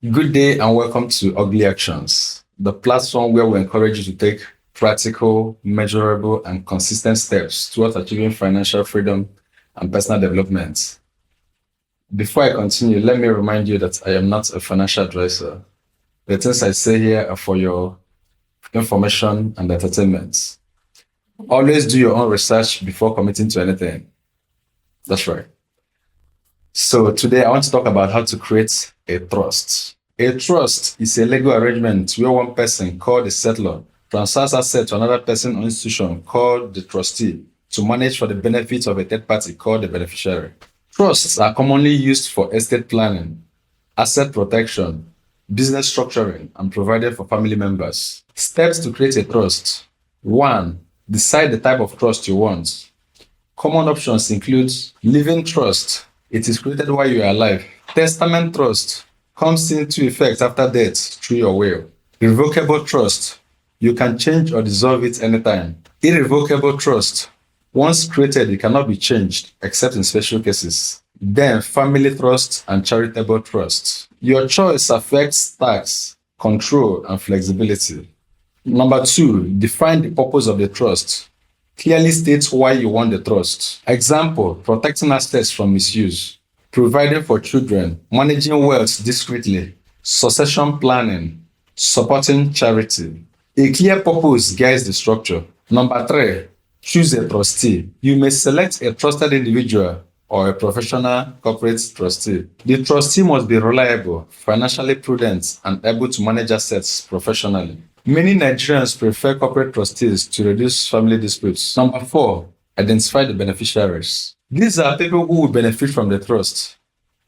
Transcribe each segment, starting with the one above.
Good day and welcome to Ugly Actions, the platform where we encourage you to take practical, measurable, and consistent steps towards achieving financial freedom and personal development. Before I continue, let me remind you that I am not a financial advisor. The things I say here are for your information and entertainment. Always do your own research before committing to anything. That's right. So today I want to talk about how to create a trust. A trust is a legal arrangement where one person called the settlor transfers assets to another person or institution called the trustee to manage for the benefit of a third party called the beneficiary. Trusts are commonly used for estate planning, asset protection, business structuring, and provided for family members. Steps to create a trust. 1. Decide the type of trust you want. Common options include living trust. It is created while you are alive. Testament trust comes into effect after death through your will. Revocable trust. You can change or dissolve it anytime. Irrevocable trust. Once created, it cannot be changed except in special cases. Then family trust and charitable trust. Your choice affects tax, control, and flexibility. Number 2, define the purpose of the trust. Clearly states why you want the trust. Example, protecting assets from misuse, providing for children, managing wealth discreetly, succession planning, supporting charity. A clear purpose guides the structure. Number 3, choose a trustee. You may select a trusted individual or a professional corporate trustee. The trustee must be reliable, financially prudent, and able to manage assets professionally. Many Nigerians prefer corporate trustees to reduce family disputes. Number 4, identify the beneficiaries. These are people who will benefit from the trust.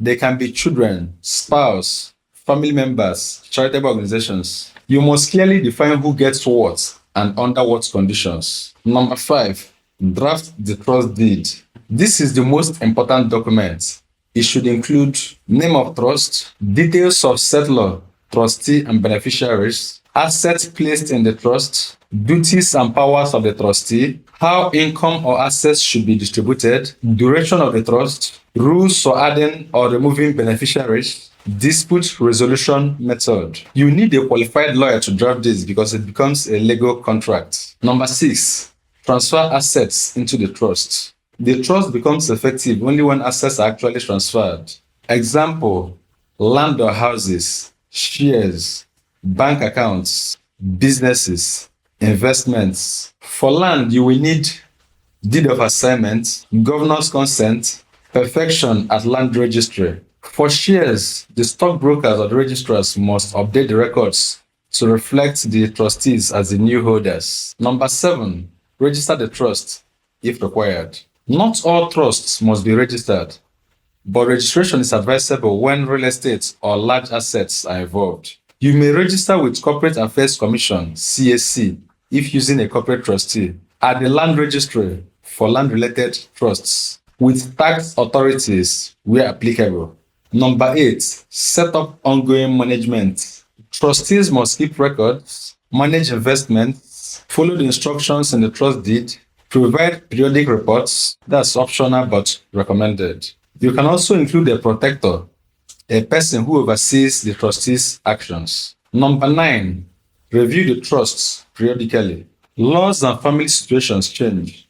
They can be children, spouse, family members, charitable organizations. You must clearly define who gets what and under what conditions. Number 5, draft the trust deed. This is the most important document. It should include name of trust, details of settlor, trustee, and beneficiaries, assets placed in the trust, duties and powers of the trustee, how income or assets should be distributed, duration of the trust, rules for adding or removing beneficiaries, dispute resolution method. You need a qualified lawyer to draft this because it becomes a legal contract. Number 6, transfer assets into the trust. The trust becomes effective only when assets are actually transferred. Example, land or houses, shares, bank accounts, businesses, investments. For land, you will need deed of assignment, governor's consent, perfection at land registry. For shares, the stockbrokers or the registrars must update the records to reflect the trustees as the new holders. Number 7, register the trust if required. Not all trusts must be registered, but registration is advisable when real estate or large assets are involved. You may register with Corporate Affairs Commission (CAC) if using a corporate trustee, at the land registry for land-related trusts, with tax authorities where applicable. Number 8, set up ongoing management. Trustees must keep records, manage investments, follow the instructions in the trust deed, provide periodic reports. That's optional but recommended. You can also include a protector, a person who oversees the trustee's actions. Number 9, review the trusts periodically. Laws and family situations change.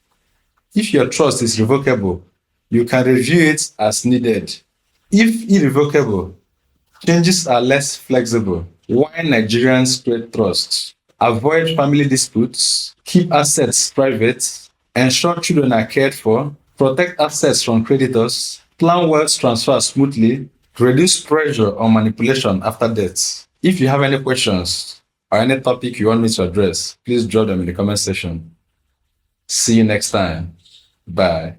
If your trust is revocable, you can review it as needed. If irrevocable, changes are less flexible. Why Nigerians create trusts? Avoid family disputes, keep assets private, ensure children are cared for, protect assets from creditors, plan wealth transfer smoothly, reduce pressure or manipulation after death. If you have any questions or any topic you want me to address, please drop them in the comment section. See you next time. Bye.